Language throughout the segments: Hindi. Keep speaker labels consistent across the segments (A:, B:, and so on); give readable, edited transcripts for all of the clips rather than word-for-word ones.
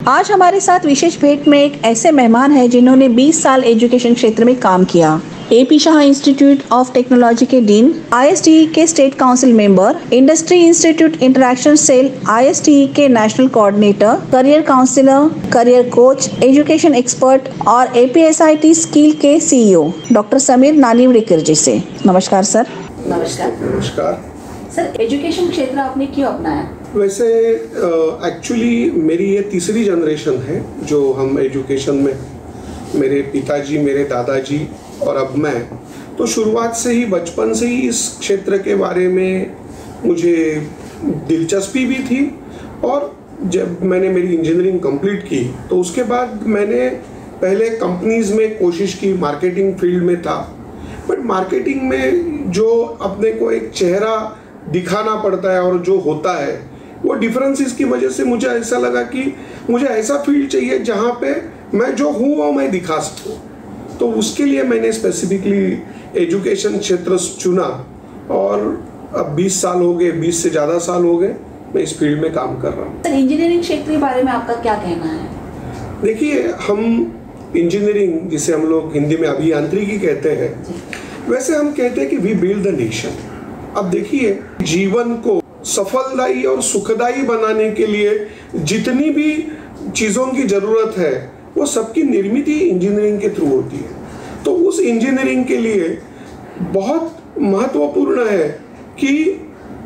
A: आज हमारे साथ विशेष भेंट में एक ऐसे मेहमान हैं जिन्होंने 20 साल एजुकेशन क्षेत्र में काम किया। AP Shah institute of technology के डीन, ISTE के state council member, industry institute interaction cell ISTE के national coordinator, career counsellor, career coach, education expert और APSIT स्किल के CEO डॉक्टर समीर नानीवडेकर जी से। नमस्कार सर।
B: नमस्कार
A: सर, एजुकेशन क्षेत्र आपने क्यों अपनाया?
B: वैसे एक्चुअली मेरी ये तीसरी जनरेशन है जो हम एजुकेशन में, मेरे पिताजी, मेरे दादाजी और अब मैं, तो शुरुआत से ही, बचपन से ही इस क्षेत्र के बारे में मुझे दिलचस्पी भी थी। और जब मैंने मेरी इंजीनियरिंग कंप्लीट की तो उसके बाद मैंने पहले कंपनीज में कोशिश की, मार्केटिंग फील्ड में था। बट मार्केटिंग में जो अपने को एक चेहरा दिखाना पड़ता है और जो होता है वो डिफरेंसेस की वजह से मुझे ऐसा लगा कि मुझे ऐसा फील्ड चाहिए जहाँ पे मैं जो हूँ वो मैं दिखा सकूँ। तो उसके लिए मैंने स्पेसिफिकली एजुकेशन क्षेत्र चुना और अब 20 साल हो गए, 20 से ज़्यादा साल हो गए मैं इस फील्ड में काम कर रहा हूँ।
A: सर, इंजीनियरिंग क्षेत्र के बारे में आपका क्या कहना है?
B: देखिए, हम इंजीनियरिंग, जिसे हम लोग हिंदी में अभियांत्रिकी कहते हैं, वैसे हम कहते हैं कि वी बिल्ड द नेशन। अब देखिए, जीवन को सफलदायी और सुखदायी बनाने के लिए जितनी भी चीज़ों की ज़रूरत है वो सबकी निर्मित ही इंजीनियरिंग के थ्रू होती है। तो उस इंजीनियरिंग के लिए बहुत महत्वपूर्ण है कि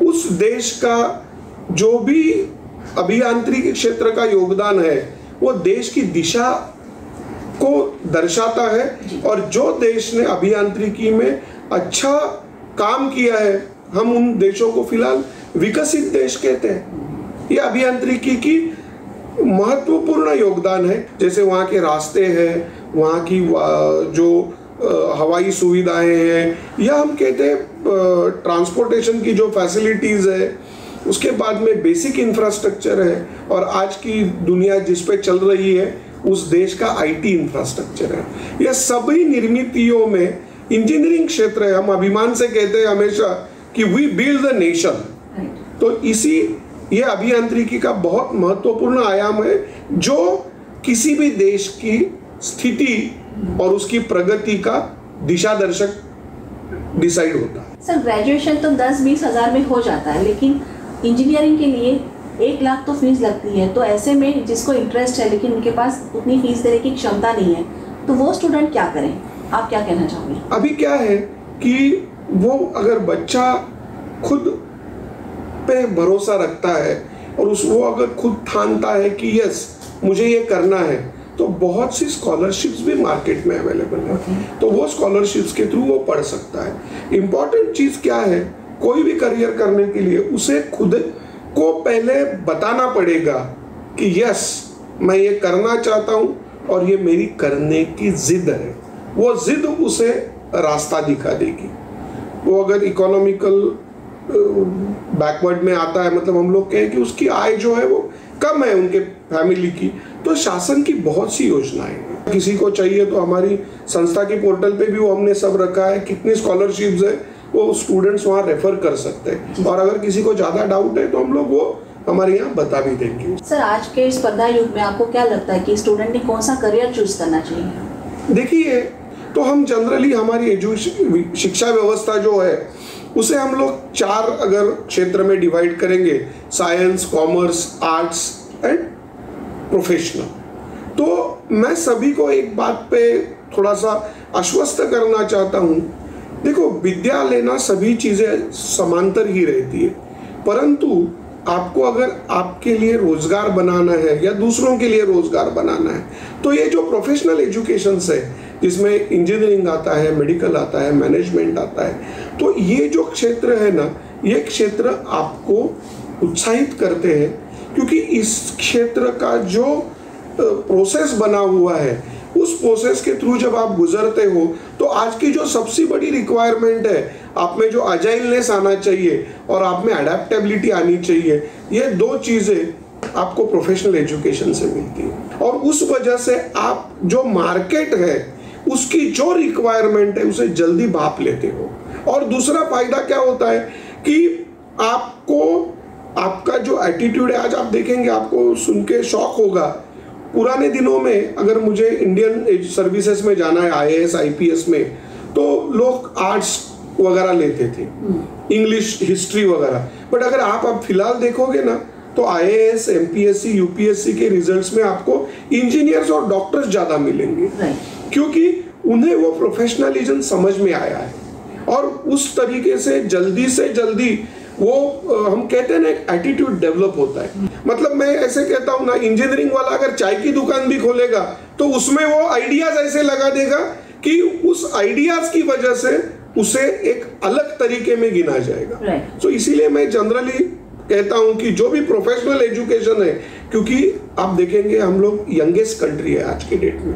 B: उस देश का जो भी अभियांत्रिकी क्षेत्र का योगदान है वो देश की दिशा को दर्शाता है। और जो देश ने अभियांत्रिकी में अच्छा काम किया है, हम उन देशों को फिलहाल विकसित देश कहते हैं। ये अभियांत्रिकी की महत्वपूर्ण योगदान है। जैसे वहाँ के रास्ते हैं, वहाँ की जो हवाई सुविधाएं हैं, या हम कहते हैं ट्रांसपोर्टेशन की जो फैसिलिटीज़ है, उसके बाद में बेसिक इंफ्रास्ट्रक्चर है, और आज की दुनिया जिस पे चल रही है उस देश का IT इंफ्रास्ट्रक्चर है। यह सभी निर्मितियों में इंजीनियरिंग क्षेत्र है। हम अभिमान से कहते हैं हमेशा कि वी बिल्ड द नेशन। तो इसी ये अभियांत्रिकी का बहुत महत्वपूर्ण आयाम है जो किसी भी देश की स्थिति और उसकी प्रगति का दिशा दर्शक डिसाइड होता है।
A: सर, ग्रेजुएशन तो 10-20 हज़ार में हो जाता है, लेकिन इंजीनियरिंग के लिए 1 लाख तो फीस लगती है। तो ऐसे में जिसको इंटरेस्ट है लेकिन उनके पास उतनी फीस देने की क्षमता नहीं है, तो वो स्टूडेंट क्या करें? आप क्या कहना चाहोगे?
B: अभी क्या है कि वो अगर बच्चा खुद पे भरोसा रखता है और वो अगर खुद ठानता है कि यस मुझे ये करना है, तो बहुत सी स्कॉलरशिप्स भी मार्केट में अवेलेबल है। तो वो स्कॉलरशिप्स के थ्रू वो पढ़ सकता है। इम्पॉर्टेंट चीज़ क्या है, कोई भी करियर करने के लिए उसे खुद को पहले बताना पड़ेगा कि यस मैं ये करना चाहता हूँ और ये मेरी करने की जिद है। वो जिद उसे रास्ता दिखा देगी। वो अगर इकोनॉमिकल बैकवर्ड में आता है, मतलब हम लोग कहें कि उसकी आय जो है वो कम है उनके फैमिली की, तो शासन की बहुत सी योजनाएं हैं। किसी को चाहिए तो हमारी संस्था की पोर्टल पे भी वो हमने सब रखा है, कितनी स्कॉलरशिप्स है वो स्टूडेंट्स वहाँ रेफर कर सकते हैं। और अगर किसी को ज़्यादा डाउट है तो हम लोग वो हमारे यहाँ बता भी देंगे।
A: सर, आज के स्पर्धा युग में आपको क्या लगता है कि स्टूडेंट ने कौन सा करियर चूज करना चाहिए?
B: देखिए, तो हम जनरली हमारी शिक्षा व्यवस्था जो है उसे हम लोग 4 अगर क्षेत्र में डिवाइड करेंगे, science, commerce, arts and professional. तो मैं सभी को एक बात पे थोड़ा सा आश्वस्त करना चाहता हूँ। देखो, विद्या लेना सभी चीज़ें समांतर ही रहती है, परंतु आपको अगर आपके लिए रोजगार बनाना है या दूसरों के लिए रोजगार बनाना है, तो ये जो प्रोफेशनल एजुकेशन है जिसमें इंजीनियरिंग आता है, मेडिकल आता है, मैनेजमेंट आता है, तो ये जो क्षेत्र है ना, ये क्षेत्र आपको उत्साहित करते हैं, क्योंकि इस क्षेत्र का जो प्रोसेस बना हुआ है उस प्रोसेस के थ्रू जब आप गुजरते हो तो आज की जो सबसे बड़ी रिक्वायरमेंट है, आप में जो अजाइलनेस आना चाहिए और आप में अडेप्टेबिलिटी आनी चाहिए, ये 2 चीज़ें आपको प्रोफेशनल एजुकेशन से मिलती है। और उस वजह से आप जो मार्केट है उसकी जो रिक्वायरमेंट है उसे जल्दी भाप लेते हो। और दूसरा फायदा क्या होता है कि आपको आपका जो एटीट्यूड है, आज आप देखेंगे, आपको सुन के शौक होगा, पुराने दिनों में अगर मुझे इंडियन सर्विसेज में जाना है, IAS IPS में, तो लोग आर्ट्स वगैरह लेते थे, इंग्लिश, हिस्ट्री वगैरह। बट अगर आप अब फिलहाल देखोगे ना, तो IAS, MPSC, UPSC के रिजल्ट्स में आपको इंजीनियर्स और डॉक्टर्स ज़्यादा मिलेंगे, क्योंकि उन्हें वो प्रोफेशनलिज्म समझ में आया है और उस तरीके से जल्दी वो हम कहते हैं ना, एक एटीट्यूड डेवलप होता है। मतलब मैं ऐसे कहता हूँ ना, इंजीनियरिंग वाला अगर चाय की दुकान भी खोलेगा तो उसमें वो आइडियाज ऐसे लगा देगा कि उस आइडियाज की वजह से उसे एक अलग तरीके में गिना जाएगा। तो इसीलिए मैं जनरली कहता हूं कि जो भी प्रोफेशनल एजुकेशन है, क्योंकि आप देखेंगे हम लोग यंगेस्ट कंट्री है आज के डेट में,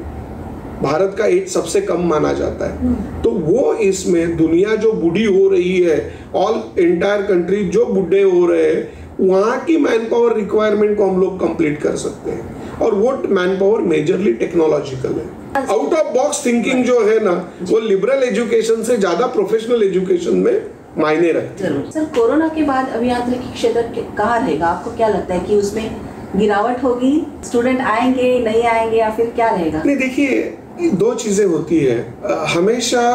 B: भारत का एज सबसे कम माना जाता है, तो वो इसमें दुनिया जो बूढ़ी हो रही है, ऑल एंटायर कंट्री जो बूढ़े हो रहे हैं, वहाँ की मैन पावर रिक्वायरमेंट को हम लोग कंप्लीट कर सकते हैं। और वो मैन पावर मेजरली टेक्नोलॉजिकल है। आउट ऑफ बॉक्स थिंकिंग जो है ना, वो लिबरल एजुकेशन से ज्यादा प्रोफेशनल एजुकेशन में मायने रखते हैं।
A: सर, कोरोना के बाद अभियांत्रिकी क्षेत्र कहाँ रहेगा? आपको क्या लगता है कि उसमें गिरावट होगी, स्टूडेंट आएंगे नहीं आएंगे, या फिर क्या रहेगा?
B: नहीं, देखिए, दो चीजें होती है। हमेशा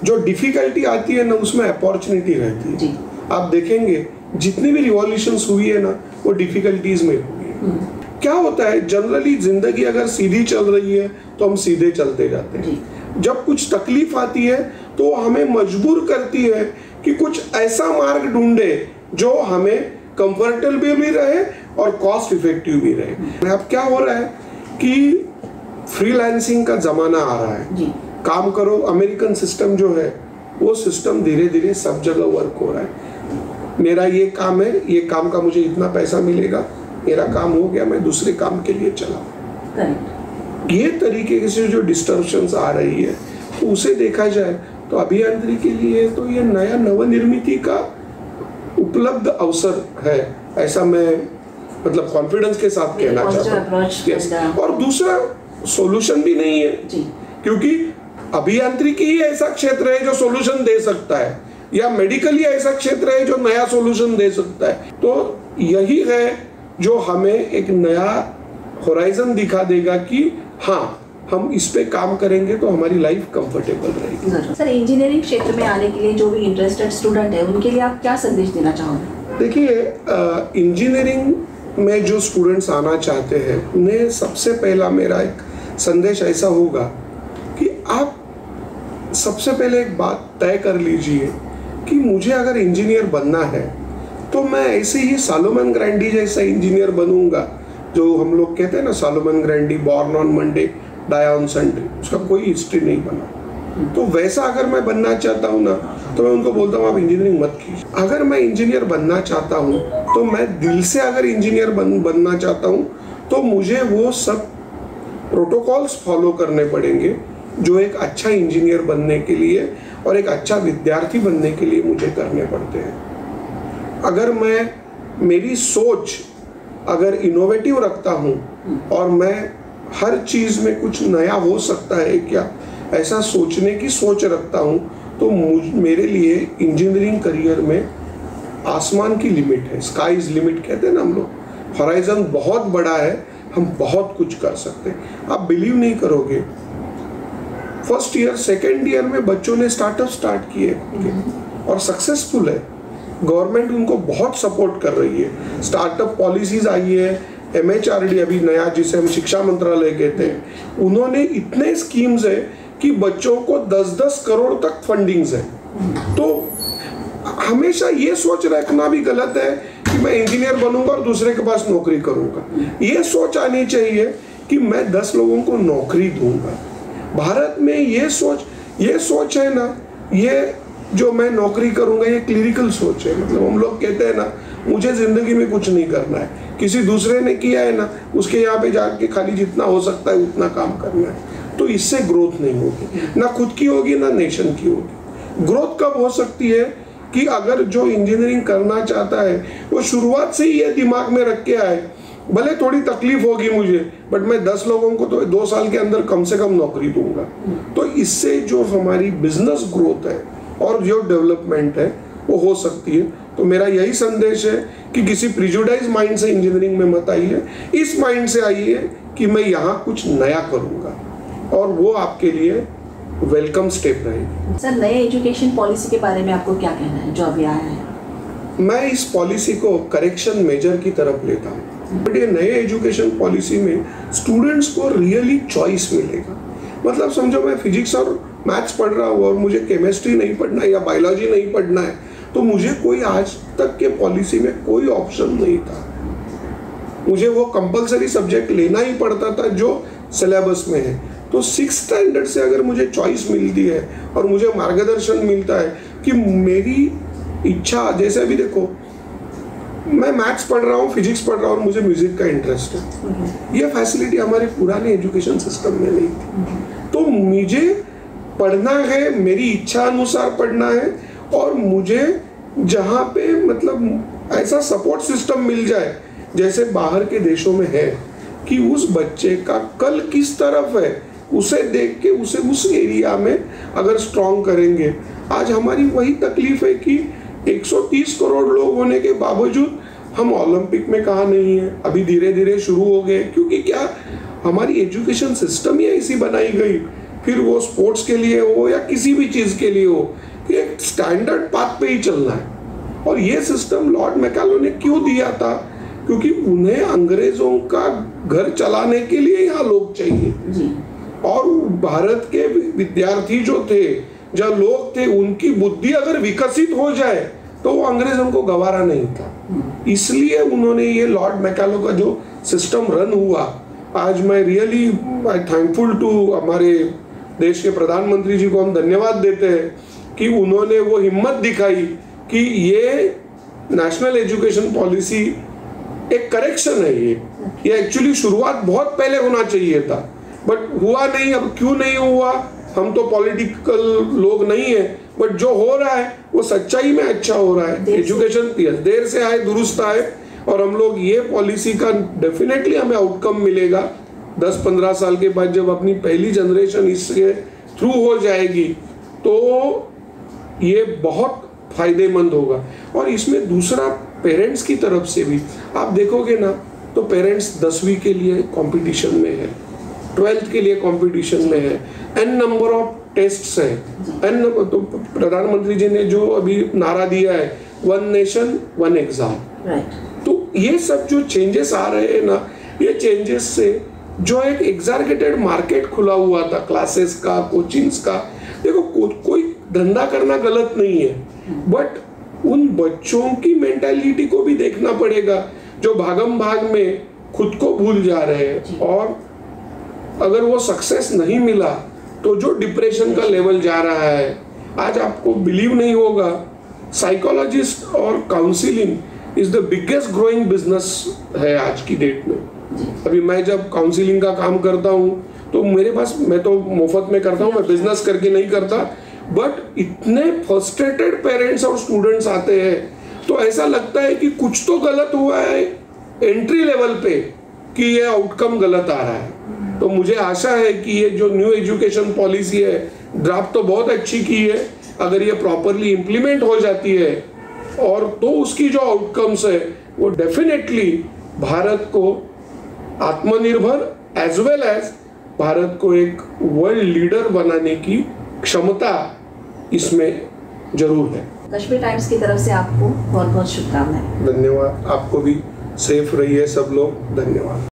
B: जो डिफिकल्टी आती है ना, उसमें अपॉर्चुनिटी रहती है। आप देखेंगे जितनी भी रिवॉल्यूशंस हुई है ना, वो डिफिकल्टीज में हुई है। क्या होता है, जनरली जिंदगी अगर सीधी चल रही है तो हम सीधे चलते जाते हैं। जब कुछ तकलीफ आती है तो हमें मजबूर करती है कि कुछ ऐसा मार्ग ढूंढे जो हमें कंफर्टेबल भी रहे और कॉस्ट इफेक्टिव भी रहे। अब क्या हो रहा है कि फ्रीलांसिंग का जमाना आ रहा है, काम करो, अमेरिकन सिस्टम जो है वो सिस्टम धीरे धीरे सब जगह वर्क हो रहा है। मेरा ये काम है, ये काम का मुझे इतना पैसा मिलेगा, मेरा काम हो गया, मैं दूसरे काम के लिए चला। ये तरीके से जो डिस्टर्बेंस आ रही है, तो उसे देखा जाए तो अभियांत्रिकी के लिए तो ये नया नवनिर्मिति का उपलब्ध अवसर है, ऐसा मैं मतलब कॉन्फिडेंस के साथ कहना चाहता हूँ। और दूसरा सॉल्यूशन भी नहीं है, क्योंकि अभियांत्रिकी ही ऐसा क्षेत्र है जो सॉल्यूशन दे सकता है, या मेडिकल ही ऐसा क्षेत्र है जो नया सॉल्यूशन दे सकता है। तो यही है जो हमें एक नया होराइजन दिखा देगा कि हाँ, हम इस पे काम करेंगे तो हमारी लाइफ कंफर्टेबल रहेगी।
A: सर, इंजीनियरिंग क्षेत्र में आने के लिए जो भी इंटरेस्टेड स्टूडेंट है, उनके लिए आप क्या संदेश देना चाहोगे?
B: देखिए, इंजीनियरिंग में जो स्टूडेंट्स आना चाहते हैं, उन्हें सबसे पहला मेरा एक संदेश ऐसा होगा कि आप सबसे पहले एक बात तय कर लीजिए कि मुझे अगर इंजीनियर बनना है तो मैं ऐसे ही सालोमन ग्रैंडी जैसा इंजीनियर बनूंगा, जो हम लोग कहते हैं ना, Solomon Grundy born on Monday die on Sunday, उसका कोई हिस्ट्री नहीं बना। तो वैसा अगर मैं बनना चाहता हूँ ना, तो मैं उनको बोलता हूँ आप इंजीनियरिंग मत कीजिए। अगर मैं इंजीनियर बनना चाहता हूँ तो मैं दिल से अगर इंजीनियर बनना चाहता हूँ तो मुझे वो सब प्रोटोकॉल्स फॉलो करने पड़ेंगे जो एक अच्छा इंजीनियर बनने के लिए और एक अच्छा विद्यार्थी बनने के लिए मुझे करने पड़ते हैं। अगर मैं मेरी सोच अगर इनोवेटिव रखता हूँ और मैं हर चीज़ में कुछ नया हो सकता है क्या, ऐसा सोचने की सोच रखता हूँ, तो मेरे लिए इंजीनियरिंग करियर में आसमान की लिमिट है, स्काई इज लिमिट कहते हैं ना हम लोग, हॉराइजन बहुत बड़ा है, हम बहुत कुछ कर सकते हैं। आप बिलीव नहीं करोगे, फर्स्ट ईयर सेकेंड ईयर में बच्चों ने स्टार्टअप स्टार्ट किए और सक्सेसफुल है। गवर्नमेंट उनको बहुत सपोर्ट कर रही है, स्टार्टअप पॉलिसीज आई है, MHRD अभी नया जिसे हम शिक्षा मंत्रालय कहते हैं, उन्होंने इतने स्कीम्स है कि बच्चों को 10-10 करोड़ तक फंडिंग्स है। तो हमेशा ये सोच रखना भी गलत है कि मैं इंजीनियर बनूंगा और दूसरे के पास नौकरी करूंगा। ये सोच आनी चाहिए कि मैं 10 लोगों को नौकरी दूंगा। भारत में ये सोच है ना, ये जो मैं नौकरी करूंगा, ये क्लिरिकल सोच है। मतलब हम लोग कहते हैं ना, मुझे जिंदगी में कुछ नहीं करना है, किसी दूसरे ने किया है ना, उसके यहाँ पे जाके खाली जितना हो सकता है उतना काम करना है। तो इससे ग्रोथ नहीं होगी, ना खुद की होगी ना नेशन की होगी। ग्रोथ कब हो सकती है कि अगर जो इंजीनियरिंग करना चाहता है वो शुरुआत से ही ये दिमाग में रख के आए, भले थोड़ी तकलीफ होगी मुझे, बट मैं 10 लोगों को तो 2 साल के अंदर कम से कम नौकरी दूंगा। तो इससे जो हमारी बिजनेस ग्रोथ है और जो डेवलपमेंट है वो हो सकती है। तो मेरा यही संदेश है कि किसी प्रिजुडाइज माइंड से इंजीनियरिंग में मत आइए, इस माइंड से आइए कि मैं यहाँ कुछ नया करूँगा, और वो आपके लिए वेलकम स्टेप रहेगी।
A: सर, नए एजुकेशन पॉलिसी के बारे में आपको क्या कहना है जो अभी आया है?
B: मैं इस पॉलिसी को करेक्शन मेजर की तरफ लेता हूँ। बट ये नए एजुकेशन पॉलिसी में स्टूडेंट्स को रियली चॉइस मिलेगा। मतलब समझो मैं फिजिक्स और मैथ्स पढ़ रहा हूँ और मुझे केमिस्ट्री नहीं पढ़ना है या बायोलॉजी नहीं पढ़ना है, तो मुझे कोई आज तक के पॉलिसी में कोई ऑप्शन नहीं था। मुझे वो कंपलसरी सब्जेक्ट लेना ही पड़ता था जो सिलेबस में है। तो 6th स्टैंडर्ड से अगर मुझे चॉइस मिलती है और मुझे मार्गदर्शन मिलता है कि मेरी इच्छा, जैसे अभी देखो मैं मैथ्स पढ़ रहा हूँ, फिजिक्स पढ़ रहा हूँ और मुझे म्यूजिक का इंटरेस्ट है, ये फैसिलिटी हमारे पुराने एजुकेशन सिस्टम में नहीं थी। तो मुझे पढ़ना है, मेरी इच्छा अनुसार पढ़ना है, और मुझे जहाँ पे मतलब ऐसा सपोर्ट सिस्टम मिल जाए जैसे बाहर के देशों में है, कि उस बच्चे का कल किस तरफ है उसे देख के उसे उस एरिया में अगर स्ट्रॉन्ग करेंगे। आज हमारी वही तकलीफ है कि 130 करोड़ लोग होने के बावजूद हम ओलंपिक में कहाँ नहीं है। अभी धीरे धीरे शुरू हो गए, क्योंकि क्या हमारी एजुकेशन सिस्टम ही ऐसी बनाई गई, फिर वो स्पोर्ट्स के लिए हो या किसी भी चीज़ के लिए हो, कि एक स्टैंडर्ड पाथ पे ही चलना है। और ये सिस्टम लॉर्ड मैकाले ने क्यों दिया था? क्योंकि उन्हें अंग्रेजों का घर चलाने के लिए यहाँ लोग चाहिए जी। और भारत के विद्यार्थी जो थे, जो लोग थे, उनकी बुद्धि अगर विकसित हो जाए तो वो अंग्रेजों को गवारा नहीं था। इसलिए उन्होंने ये लॉर्ड मैकाले का जो सिस्टम रन हुआ, आज मैं रियली थैंकफुल टू हमारे देश के प्रधानमंत्री जी को हम धन्यवाद देते हैं कि उन्होंने वो हिम्मत दिखाई कि ये नेशनल एजुकेशन पॉलिसी एक करेक्शन है। ये एक्चुअली शुरुआत बहुत पहले होना चाहिए था, बट हुआ नहीं। अब क्यों नहीं हुआ, हम तो पॉलिटिकल लोग नहीं है, बट जो हो रहा है वो सच्चाई में अच्छा हो रहा है। एजुकेशन देर से आए दुरुस्त आए, और हम लोग ये पॉलिसी का डेफिनेटली हमें आउटकम मिलेगा 10-15 साल के बाद, जब अपनी पहली जनरेशन इसके थ्रू हो जाएगी तो ये बहुत फायदेमंद होगा। और इसमें दूसरा पेरेंट्स की तरफ से भी आप देखोगे ना, तो पेरेंट्स 10वीं के लिए कंपटीशन में है, 12th के लिए कंपटीशन में है, n नंबर ऑफ टेस्ट्स है, तो प्रधानमंत्री जी ने जो अभी नारा दिया है, 1 नेशन 1 एग्जाम। तो ये सब जो चेंजेस आ रहे हैं ना, ये चेंजेस से जो एक एग्जारगेटेड मार्केट खुला हुआ था क्लासेस का, कोचिंग्स का, देखो कोई धंधा करना गलत नहीं है, बट उन बच्चों की मेंटालिटी को भी देखना पड़ेगा जो भागम भाग में खुद को भूल जा रहे हैं। और अगर वो सक्सेस नहीं मिला तो जो डिप्रेशन का लेवल जा रहा है, आज आपको बिलीव नहीं होगा, साइकोलॉजिस्ट और counselling is the biggest growing business है आज की डेट में। अभी मैं जब काउंसलिंग का काम करता हूँ तो मेरे पास, मैं तो मुफ्त में करता हूँ, मैं बिजनेस करके नहीं करता, बट इतने फ्रस्ट्रेटेड पेरेंट्स और स्टूडेंट्स आते हैं तो ऐसा लगता है कि कुछ तो गलत हुआ है एंट्री लेवल पे कि ये आउटकम गलत आ रहा है। तो मुझे आशा है कि ये जो न्यू एजुकेशन पॉलिसी है, ड्राफ्ट तो बहुत अच्छी की है, अगर ये प्रॉपरली इम्प्लीमेंट हो जाती है और तो उसकी जो आउटकम्स है वो डेफिनेटली भारत को आत्मनिर्भर एज वेल एज भारत को एक वर्ल्ड लीडर बनाने की क्षमता इसमें जरूर है।
A: कश्मीर टाइम्स की तरफ से आपको बहुत बहुत शुभकामनाएं।
B: धन्यवाद, आपको भी सेफ रहिए सब लोग, धन्यवाद।